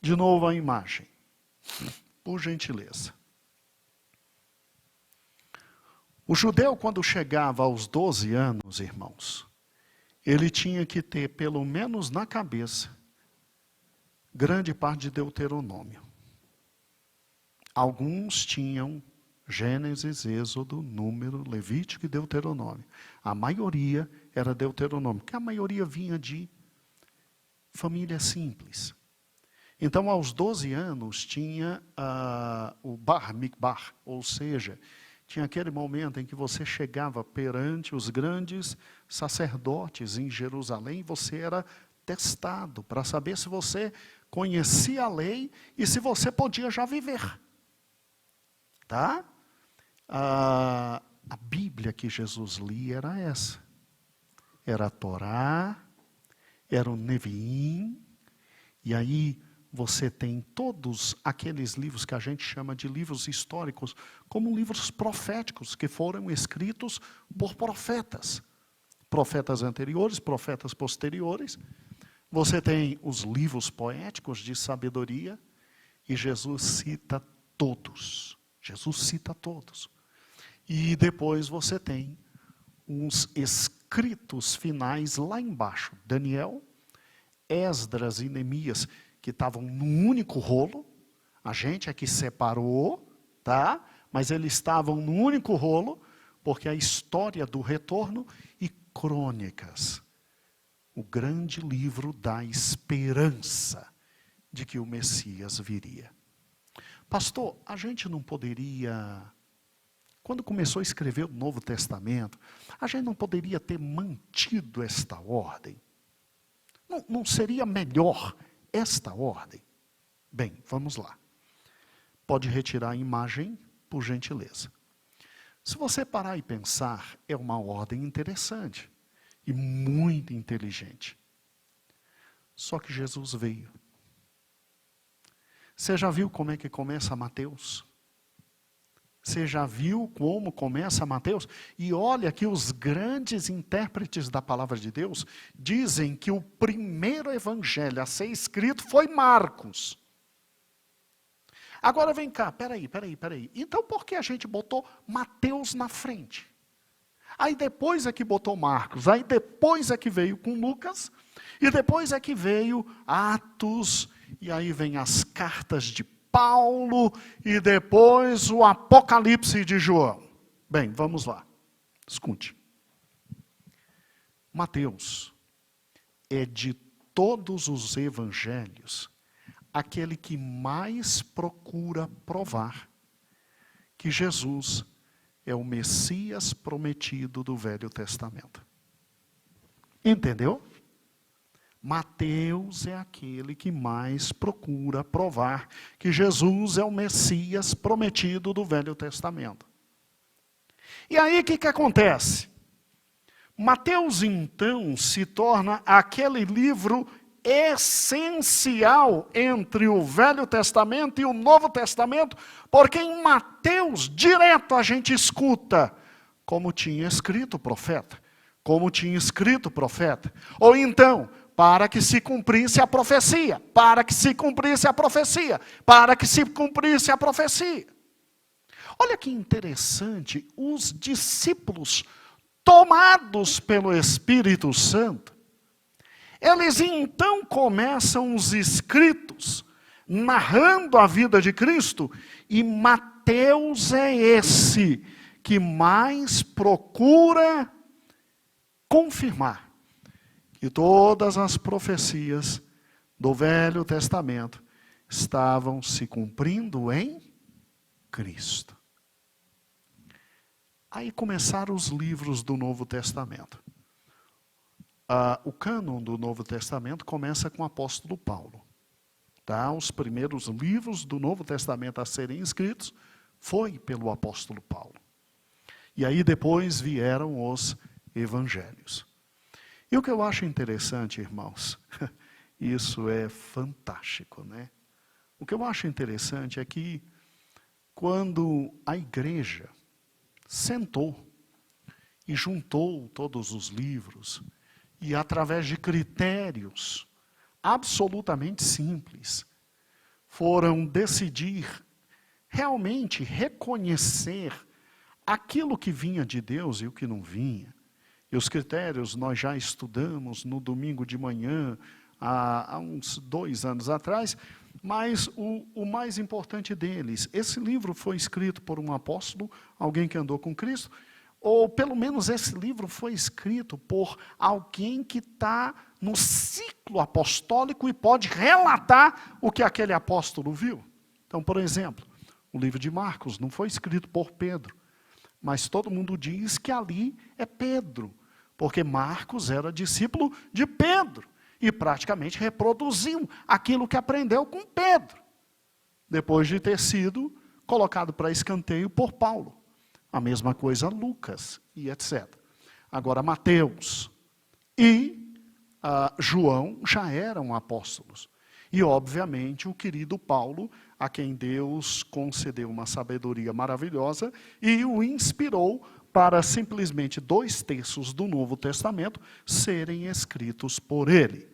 De novo a imagem, por gentileza. O judeu, quando chegava aos 12 anos, irmãos, ele tinha que ter, pelo menos na cabeça, grande parte de Deuteronômio. Alguns tinham Gênesis, Êxodo, Número, Levítico e Deuteronômio. A maioria era Deuteronômio, porque a maioria vinha de família simples. Então, aos 12 anos, tinha o Bar Mikbar, ou seja, tinha aquele momento em que você chegava perante os grandes sacerdotes em Jerusalém, e você era testado para saber se você conhecia a lei e se você podia já viver. Tá? A Bíblia que Jesus lia era essa. Era a Torá, era o Neviim, e aí você tem todos aqueles livros que a gente chama de livros históricos, como livros proféticos, que foram escritos por profetas. Profetas anteriores, profetas posteriores. Você tem os livros poéticos de sabedoria, e Jesus cita todos. Jesus cita todos. E depois você tem uns escritos finais lá embaixo. Daniel, Esdras e Neemias, que estavam num único rolo. A gente é que separou, tá? Mas eles estavam num único rolo, porque a história do retorno e Crônicas, o grande livro da esperança de que o Messias viria. Pastor, a gente não poderia, quando começou a escrever o Novo Testamento, a gente não poderia ter mantido esta ordem? Não seria melhor esta ordem? Bem, vamos lá. Pode retirar a imagem, por gentileza. Se você parar e pensar, é uma ordem interessante e muito inteligente. Só que Jesus veio. Você já viu como é que começa Mateus? Você já viu como começa Mateus? E olha que os grandes intérpretes da palavra de Deus dizem que o primeiro evangelho a ser escrito foi Marcos. Agora vem cá, peraí. Então por que a gente botou Mateus na frente? Aí depois é que botou Marcos, aí depois é que veio com Lucas, e depois é que veio Atos, e aí vem as cartas de Paulo, e depois o Apocalipse de João. Bem, vamos lá. Escute. Mateus é de todos os evangelhos aquele que mais procura provar que Jesus é o Messias prometido do Velho Testamento. Entendeu? Mateus é aquele que mais procura provar que Jesus é o Messias prometido do Velho Testamento. E aí o que acontece? Mateus então se torna aquele livro essencial entre o Velho Testamento e o Novo Testamento, porque em Mateus direto a gente escuta como tinha escrito o profeta, ou então, para que se cumprisse a profecia, Olha que interessante, os discípulos tomados pelo Espírito Santo, eles então começam os escritos narrando a vida de Cristo, e Mateus é esse que mais procura confirmar que todas as profecias do Velho Testamento estavam se cumprindo em Cristo. Aí começaram os livros do Novo Testamento. O cânon do Novo Testamento começa com o apóstolo Paulo. Tá? Os primeiros livros do Novo Testamento a serem escritos foi pelo apóstolo Paulo. E aí depois vieram os evangelhos. E o que eu acho interessante, irmãos, isso é fantástico, né? O que eu acho interessante é que quando a igreja sentou e juntou todos os livros, e através de critérios absolutamente simples, foram decidir realmente reconhecer aquilo que vinha de Deus e o que não vinha. E os critérios nós já estudamos no domingo de manhã, há uns 2 anos atrás, mas o mais importante deles, esse livro foi escrito por um apóstolo, alguém que andou com Cristo, ou pelo menos esse livro foi escrito por alguém que está no ciclo apostólico e pode relatar o que aquele apóstolo viu. Então, por exemplo, o livro de Marcos não foi escrito por Pedro, mas todo mundo diz que ali é Pedro, porque Marcos era discípulo de Pedro e praticamente reproduziu aquilo que aprendeu com Pedro, depois de ter sido colocado para escanteio por Paulo. A mesma coisa Lucas e etc. Agora Mateus e João já eram apóstolos. E obviamente o querido Paulo, a quem Deus concedeu uma sabedoria maravilhosa e o inspirou para simplesmente 2/3 do Novo Testamento serem escritos por ele.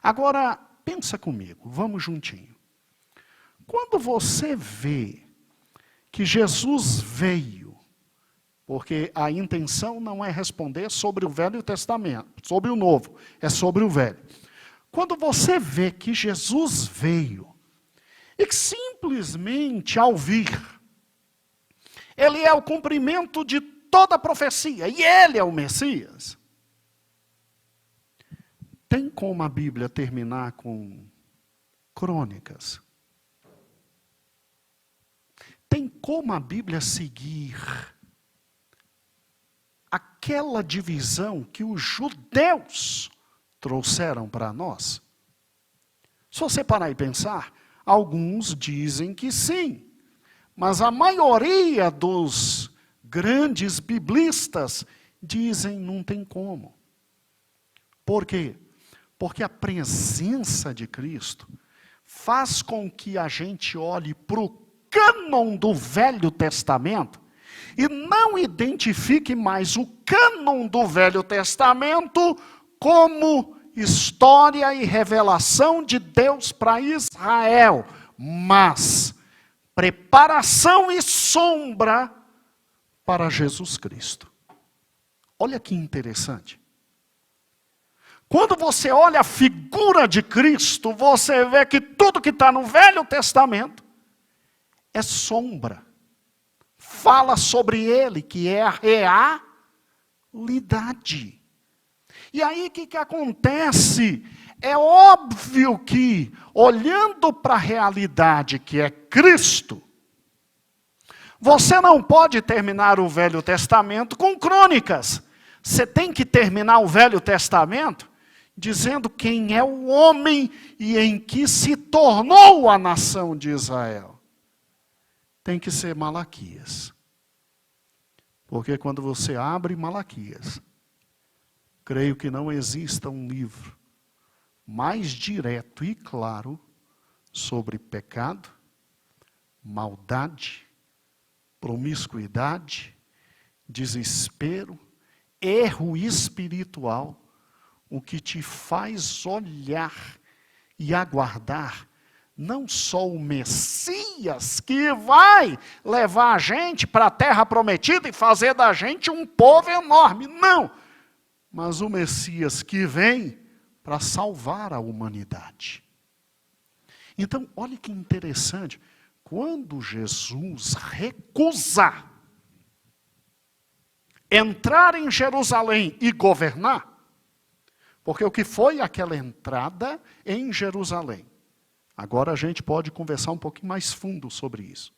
Agora, pensa comigo, vamos juntinho. Quando você vê que Jesus veio, porque a intenção não é responder sobre o Velho Testamento, sobre o Novo, é sobre o Velho. Quando você vê que Jesus veio, e que simplesmente ao vir, ele é o cumprimento de toda a profecia, e ele é o Messias, tem como a Bíblia terminar com crônicas? Tem como a Bíblia seguir aquela divisão que os judeus trouxeram para nós? Se você parar e pensar, alguns dizem que sim, mas a maioria dos grandes biblistas dizem não tem como. Por quê? Porque a presença de Cristo faz com que a gente olhe para o cânon do Velho Testamento e não identifique mais o cânon do Velho Testamento como história e revelação de Deus para Israel, mas preparação e sombra para Jesus Cristo. Olha que interessante. Quando você olha a figura de Cristo, você vê que tudo que está no Velho Testamento é sombra. Fala sobre ele, que é a realidade. E aí o que acontece? É óbvio que, olhando para a realidade que é Cristo, você não pode terminar o Velho Testamento com crônicas. Você tem que terminar o Velho Testamento dizendo quem é o homem e em que se tornou a nação de Israel. Tem que ser Malaquias. Porque quando você abre Malaquias, creio que não exista um livro mais direto e claro sobre pecado, maldade, promiscuidade, desespero, erro espiritual, o que te faz olhar e aguardar não só o Messias que vai levar a gente para a terra prometida e fazer da gente um povo enorme, não, mas o Messias que vem para salvar a humanidade. Então, olha que interessante, quando Jesus recusa entrar em Jerusalém e governar, porque o que foi aquela entrada em Jerusalém? Agora a gente pode conversar um pouquinho mais fundo sobre isso.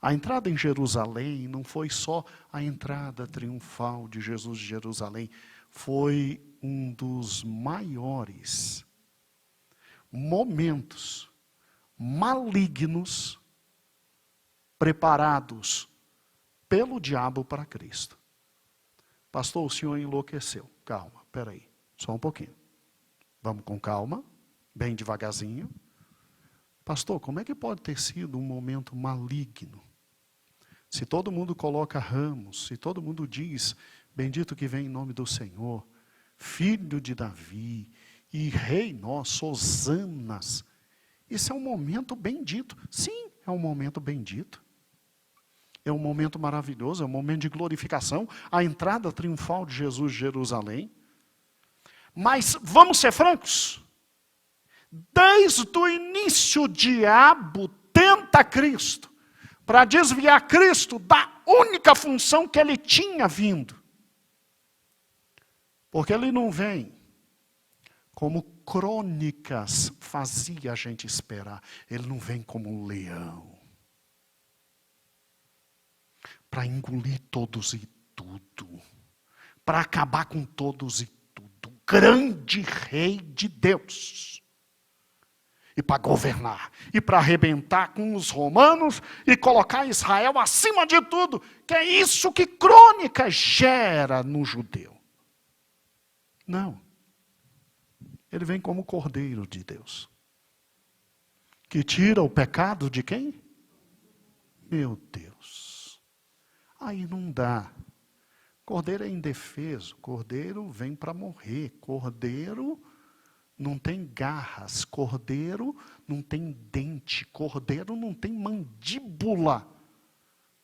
A entrada em Jerusalém não foi só a entrada triunfal de Jesus de Jerusalém, foi um dos maiores momentos malignos preparados pelo diabo para Cristo. Pastor, o senhor enlouqueceu. Calma, peraí, só um pouquinho. Vamos com calma, bem devagarzinho. Pastor, como é que pode ter sido um momento maligno? Se todo mundo coloca ramos, se todo mundo diz, bendito que vem em nome do Senhor, filho de Davi e rei nosso, hosanas, Isso é um momento bendito. Sim, é um momento bendito. É um momento maravilhoso, é um momento de glorificação, a entrada triunfal de Jesus em Jerusalém. Mas, vamos ser francos, desde o início o diabo tenta Cristo, para desviar Cristo da única função que ele tinha vindo. Porque ele não vem como Crônicas fazia a gente esperar. Ele não vem como um leão. Para engolir todos e tudo. Para acabar com todos e tudo. Grande rei de Deus. E para governar. E para arrebentar com os romanos. E colocar Israel acima de tudo. Que é isso que Crônicas gera no judeu. Não. Ele vem como Cordeiro de Deus. Que tira o pecado de quem? Meu Deus. Aí não dá. Cordeiro é indefeso. Cordeiro vem para morrer. Cordeiro não tem garras. Cordeiro não tem dente. Cordeiro não tem mandíbula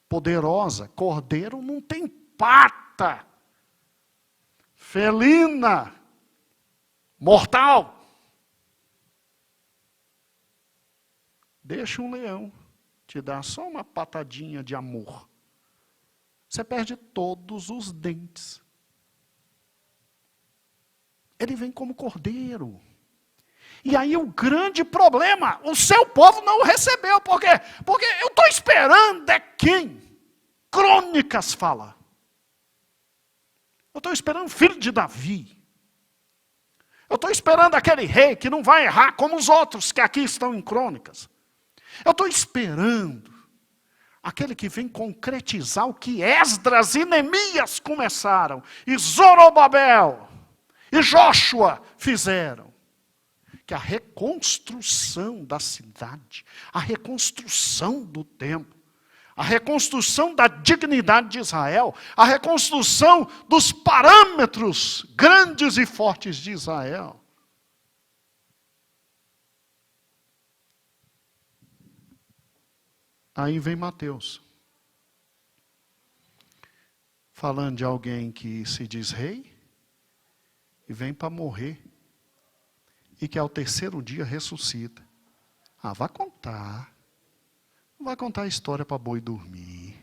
poderosa. Cordeiro não tem pata. Felina. Mortal. Deixa um leão te dar só uma patadinha de amor. Você perde todos os dentes. Ele vem como cordeiro. E aí o grande problema, o seu povo não o recebeu. Por quê? Porque eu estou esperando é quem? Crônicas fala. Eu estou esperando o filho de Davi. Eu estou esperando aquele rei que não vai errar como os outros que aqui estão em Crônicas. Eu estou esperando aquele que vem concretizar o que Esdras e Neemias começaram. E Zorobabel e Jóshua fizeram. Que a reconstrução da cidade, a reconstrução do templo, a reconstrução da dignidade de Israel, a reconstrução dos parâmetros grandes e fortes de Israel. Aí vem Mateus, falando de alguém que se diz rei, e vem para morrer, e que ao terceiro dia ressuscita. Ah, vai contar. Não vai contar a história para boi dormir.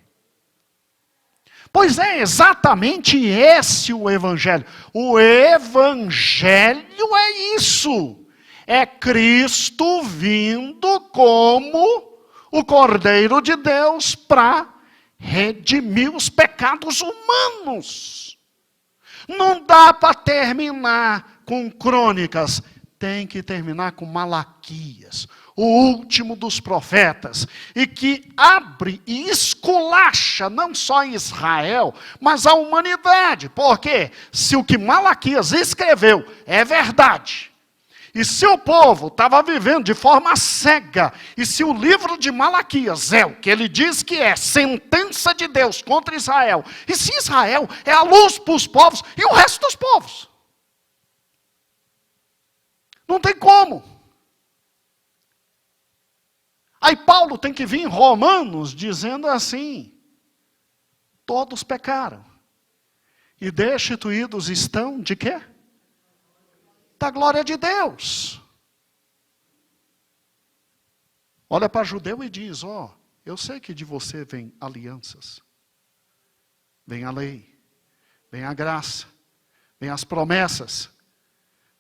Pois é exatamente esse o Evangelho. O Evangelho é isso. É Cristo vindo como o Cordeiro de Deus para redimir os pecados humanos. Não dá para terminar com Crônicas. Tem que terminar com Malaquias, o último dos profetas, e que abre e esculacha não só Israel, mas a humanidade. Porque se o que Malaquias escreveu é verdade, e se o povo estava vivendo de forma cega, e se o livro de Malaquias é o que ele diz que é sentença de Deus contra Israel, e se Israel é a luz para os povos e o resto dos povos, não tem como. Aí Paulo tem que vir em Romanos dizendo assim: todos pecaram e destituídos estão de quê? Da glória de Deus. Olha para judeu e diz: ó, eu sei que de você vem alianças, vem a lei, vem a graça, vem as promessas,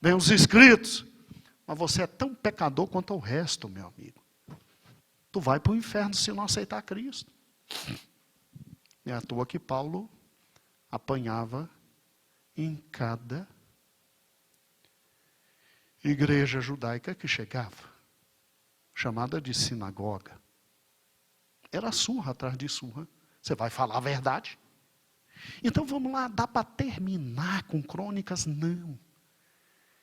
vem os escritos. Mas você é tão pecador quanto o resto, meu amigo. Tu vai para o inferno se não aceitar Cristo. É à toa que Paulo apanhava em cada igreja judaica que chegava, chamada de sinagoga. Era surra atrás de surra. Você vai falar a verdade? Então vamos lá, dá para terminar com Crônicas? Não.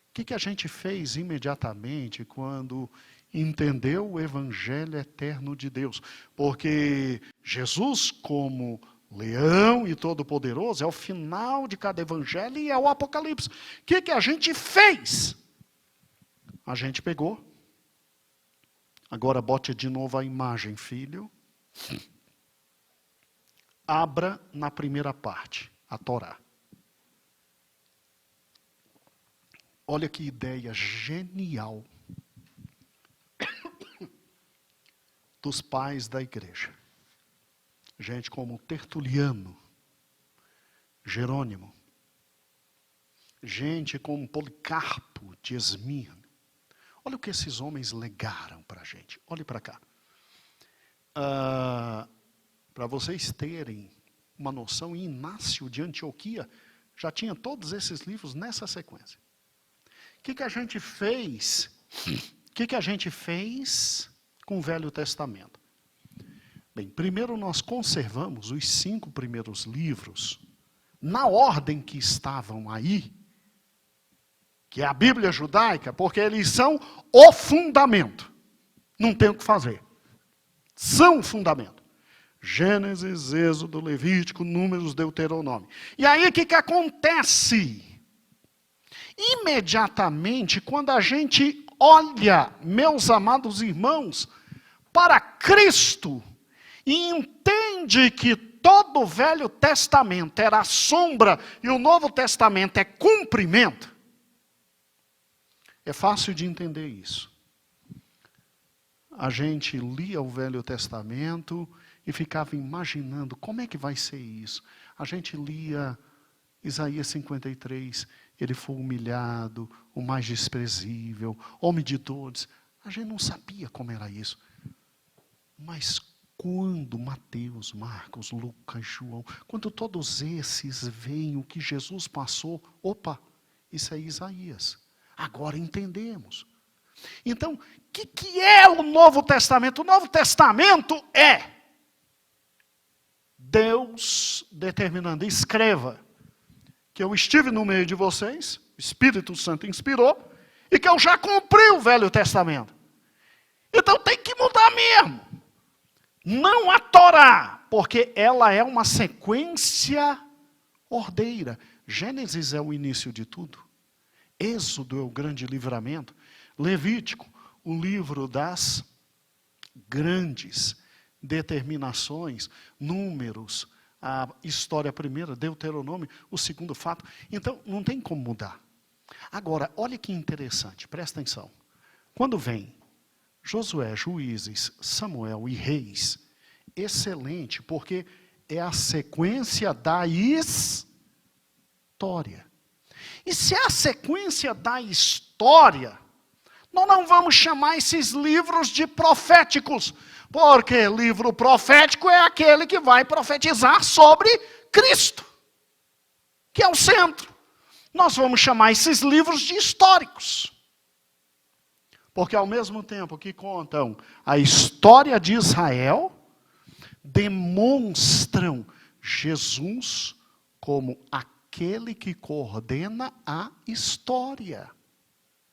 O que a gente fez imediatamente quando entendeu o Evangelho eterno de Deus? Porque Jesus, como leão e todo-poderoso, é o final de cada evangelho e é o Apocalipse. O que a gente fez? A gente pegou Agora bote de novo a imagem, filho. Abra na primeira parte, a Torá. Olha que ideia genial dos pais da igreja. Gente como Tertuliano, Jerônimo, gente como Policarpo de Esmirna. Olha o que esses homens legaram para a gente. Olhe para cá. Para vocês terem uma noção, Inácio de Antioquia já tinha todos esses livros nessa sequência. O que a gente fez? O que a gente fez com o Velho Testamento? Bem, primeiro nós conservamos os 5 primeiros livros na ordem que estavam aí, que é a Bíblia judaica, porque eles são o fundamento. Não tem o que fazer. São o fundamento. Gênesis, Êxodo, Levítico, Números, Deuteronômio. E aí o que acontece? Imediatamente, quando a gente olha, meus amados irmãos, para Cristo, e entende que todo o Velho Testamento era sombra e o Novo Testamento é cumprimento, é fácil de entender isso. A gente lia o Velho Testamento e ficava imaginando como é que vai ser isso. A gente lia Isaías 53, ele foi humilhado, o mais desprezível, homem de dores. A gente não sabia como era isso. Mas quando Mateus, Marcos, Lucas, João, quando todos esses veem o que Jesus passou, opa, isso é Isaías. Agora entendemos. Então, o que é o Novo Testamento? O Novo Testamento é Deus determinando, escreva, que eu estive no meio de vocês, o Espírito Santo inspirou, e que eu já cumpri o Velho Testamento. Então tem que mudar mesmo. Não a Torá, porque ela é uma sequência ordeira. Gênesis é o início de tudo. Êxodo é o grande livramento. Levítico, o livro das grandes determinações, Números, a história primeira, Deuteronômio, o segundo fato. Então, não tem como mudar. Agora, olha que interessante, presta atenção. Quando vem Josué, Juízes, Samuel e Reis, excelente, porque é a sequência da história. E se é a sequência da história, nós não vamos chamar esses livros de proféticos, porque livro profético é aquele que vai profetizar sobre Cristo, que é o centro. Nós vamos chamar esses livros de históricos. Porque ao mesmo tempo que contam a história de Israel, demonstram Jesus como aquele que coordena a história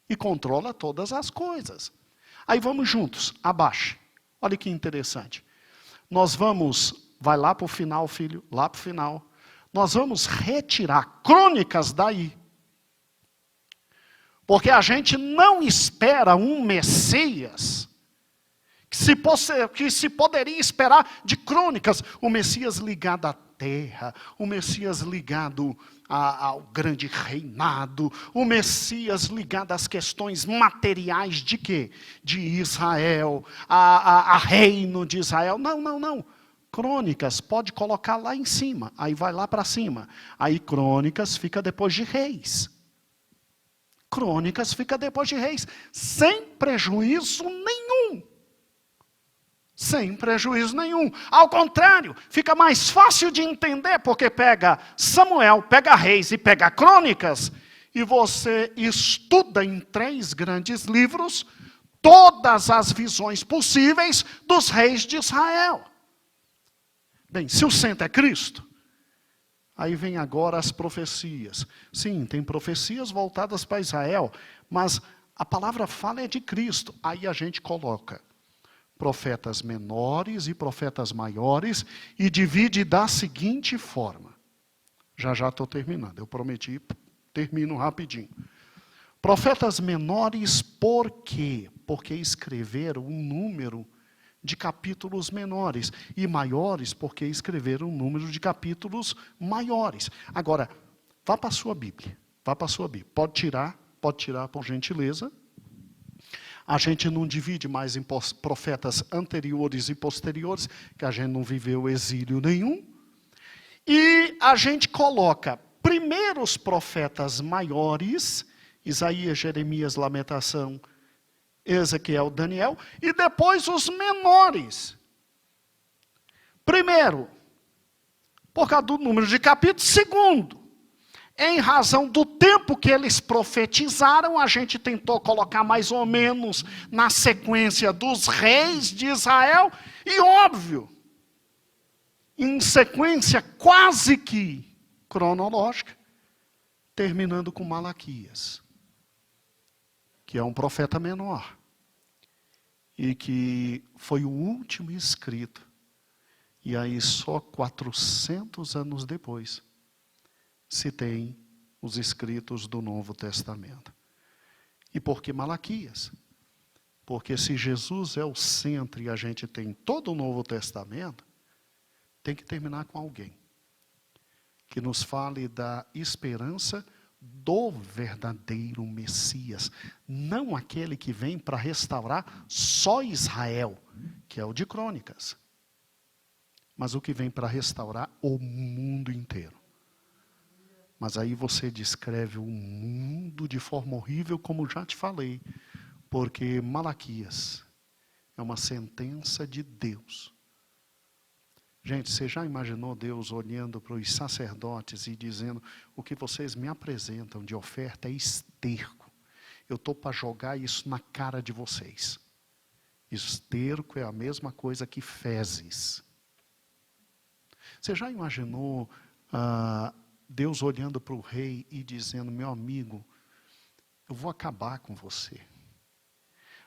e controla todas as coisas. Aí vamos juntos, abaixe. Olha que interessante. Nós vamos, vai lá para o final, filho, lá para o final. Nós vamos retirar Crônicas daí. Porque a gente não espera um Messias que se poderia esperar de Crônicas. O Messias ligado à terra, o Messias ligado ao grande reinado, o Messias ligado às questões materiais de quê? De Israel, a reino de Israel. Não. Crônicas, pode colocar lá em cima, aí vai lá para cima. Aí Crônicas fica depois de Reis. Crônicas fica depois de Reis, sem prejuízo nenhum. Sem prejuízo nenhum. Ao contrário, fica mais fácil de entender, porque pega Samuel, pega Reis e pega Crônicas, e você estuda em 3 grandes livros todas as visões possíveis dos reis de Israel. Bem, se o centro é Cristo, aí vem agora as profecias. Sim, tem profecias voltadas para Israel, mas a palavra fala é de Cristo. Aí a gente coloca profetas menores e profetas maiores e divide da seguinte forma. Já estou terminando, eu prometi, termino rapidinho. Profetas menores por quê? porque escreveram um número de capítulos menores, e maiores porque escreveram um número de capítulos maiores. Agora, vá para a sua Bíblia. Vá para a sua Bíblia. Pode tirar por gentileza. A gente não divide mais em profetas anteriores e posteriores, que a gente não viveu exílio nenhum. E a gente coloca primeiro os profetas maiores, Isaías, Jeremias, Lamentação, Ezequiel, Daniel, e depois os menores. Primeiro, por causa do número de capítulos. Segundo, em razão do tempo que eles profetizaram, a gente tentou colocar mais ou menos na sequência dos reis de Israel, e óbvio, em sequência quase que cronológica, terminando com Malaquias, que é um profeta menor, e que foi o último escrito, e aí só 400 anos depois, se tem os escritos do Novo Testamento. E por que Malaquias? Porque se Jesus é o centro e a gente tem todo o Novo Testamento, tem que terminar com alguém que nos fale da esperança do verdadeiro Messias, não aquele que vem para restaurar só Israel, que é o de Crônicas, mas o que vem para restaurar o mundo inteiro. Mas aí você descreve o mundo de forma horrível, como já te falei, porque Malaquias é uma sentença de Deus. Gente, você já imaginou Deus olhando para os sacerdotes e dizendo: o que vocês me apresentam de oferta é esterco. Eu estou para jogar isso na cara de vocês. Esterco é a mesma coisa que fezes. Você já imaginou Deus olhando para o rei e dizendo: meu amigo, eu vou acabar com você,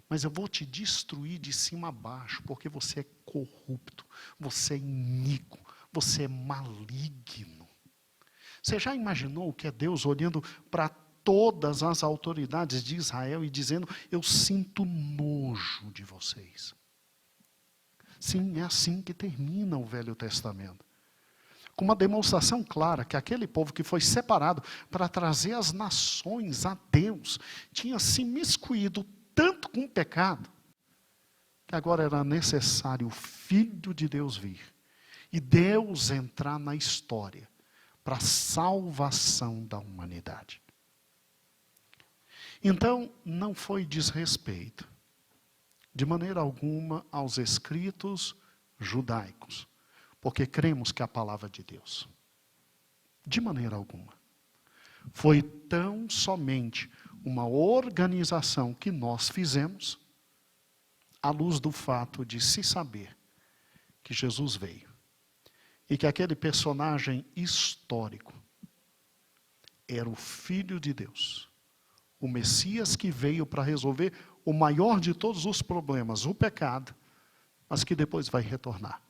mas eu vou te destruir de cima a baixo, porque você é corrupto, você é iníquo, você é maligno. Você já imaginou o que é Deus olhando para todas as autoridades de Israel e dizendo: eu sinto nojo de vocês? Sim, é assim que termina o Velho Testamento. Com uma demonstração clara que aquele povo que foi separado para trazer as nações a Deus, tinha se miscuído tanto com o pecado, que agora era necessário o Filho de Deus vir, e Deus entrar na história, para a salvação da humanidade. Então, não foi desrespeito, de maneira alguma, aos escritos judaicos, porque cremos que é a palavra de Deus. De maneira alguma. Foi tão somente uma organização que nós fizemos, à luz do fato de se saber que Jesus veio. E que aquele personagem histórico era o Filho de Deus. O Messias que veio para resolver o maior de todos os problemas, o pecado, mas que depois vai retornar.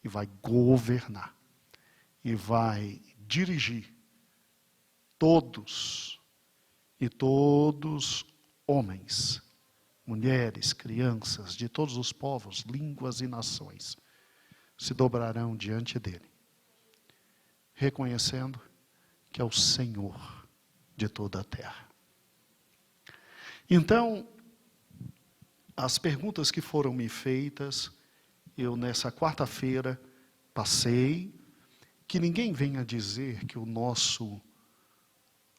E vai governar. E vai dirigir todos homens, mulheres, crianças, de todos os povos, línguas e nações, se dobrarão diante dele, reconhecendo que é o Senhor de toda a terra. Então, as perguntas que foram me feitas, eu nessa quarta-feira passei, que ninguém venha dizer que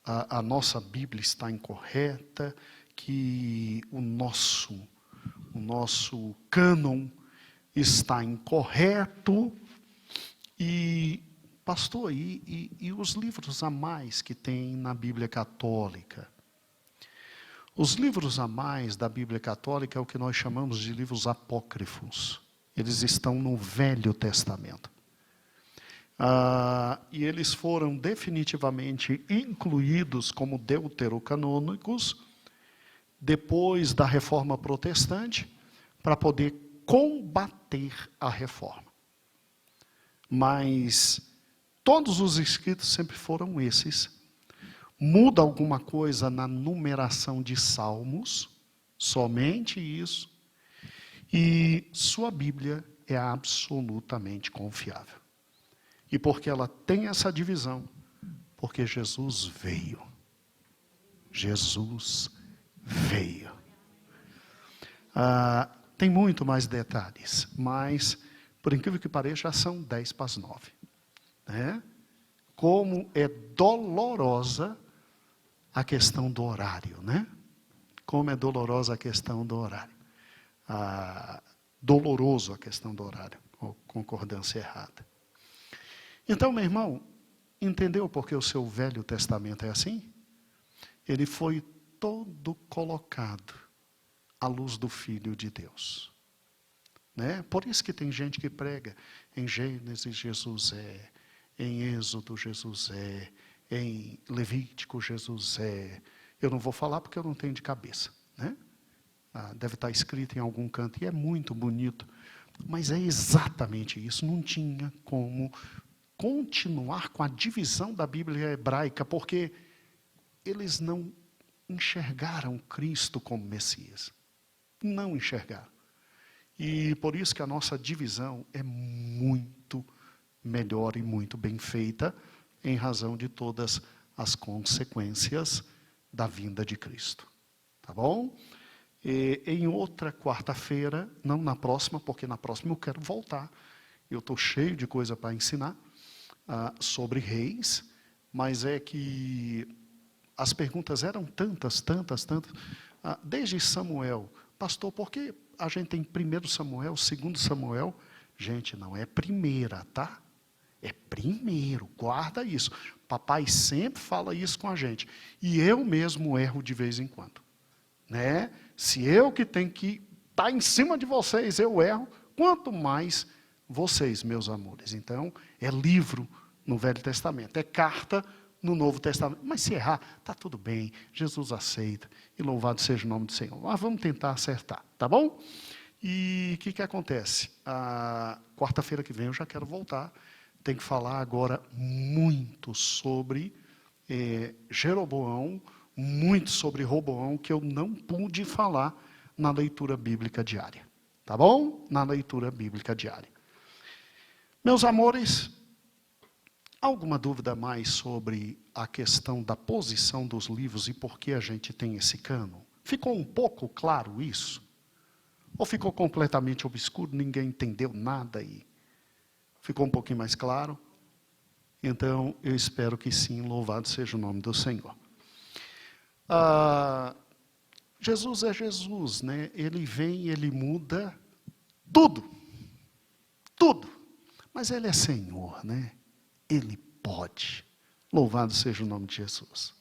a nossa Bíblia está incorreta, que o nosso cânon está incorreto. E, pastor, e os livros a mais que tem na Bíblia Católica? Os livros a mais da Bíblia Católica é o que nós chamamos de livros apócrifos. Eles estão no Velho Testamento. E eles foram definitivamente incluídos como deuterocanônicos depois da Reforma Protestante, para poder combater a Reforma. Mas todos os escritos sempre foram esses. Muda alguma coisa na numeração de salmos, Somente isso. E sua Bíblia é absolutamente confiável. E porque ela tem essa divisão? Porque Jesus veio. Jesus veio. Tem muito mais detalhes, mas, por incrível que pareça, já são 10 para as 9. Né? Como é dolorosa a questão do horário, né? Como é dolorosa a questão do horário. Doloroso a questão do horário, ou concordância errada. Então, meu irmão, entendeu por que o seu Velho Testamento é assim? Ele foi todo colocado à luz do Filho de Deus. Né? Por isso que tem gente que prega em Gênesis, Jesus é, em Êxodo, Jesus é, em Levítico, Jesus é. Eu não vou falar porque eu não tenho de cabeça. Né? Deve estar escrito em algum canto, e é muito bonito. Mas é exatamente isso, não tinha como continuar com a divisão da Bíblia hebraica, porque eles não enxergaram Cristo como Messias. Não enxergaram. E por isso que a nossa divisão é muito melhor e muito bem feita, em razão de todas as consequências da vinda de Cristo. Tá bom? E em outra quarta-feira, não na próxima, porque na próxima eu quero voltar. Eu estou cheio de coisa para ensinar sobre reis, mas é que as perguntas eram tantas. Desde Samuel, pastor, por que a gente tem 1 Samuel, 2 Samuel? Gente, não é primeira, tá? É primeiro, guarda isso. Papai sempre fala isso com a gente. E eu mesmo erro de vez em quando. Né? Se eu que tenho que estar em cima de vocês, eu erro, quanto mais vocês, meus amores. Então, é livro no Velho Testamento, é carta no Novo Testamento. Mas se errar, está tudo bem, Jesus aceita, e louvado seja o nome do Senhor. Mas vamos tentar acertar, tá bom? E o que acontece? Quarta-feira que vem eu já quero voltar. Tem que falar agora muito sobre Jeroboão, muito sobre Roboão, que eu não pude falar na leitura bíblica diária. Tá bom? Na leitura bíblica diária. Meus amores, alguma dúvida mais sobre a questão da posição dos livros e por que a gente tem esse cânon? Ficou um pouco claro isso? Ou ficou completamente obscuro, ninguém entendeu nada e ficou um pouquinho mais claro? Então, eu espero que sim, louvado seja o nome do Senhor. Jesus é Jesus, né? Ele vem, ele muda tudo. Tudo. Mas ele é Senhor, né? Ele pode. Louvado seja o nome de Jesus.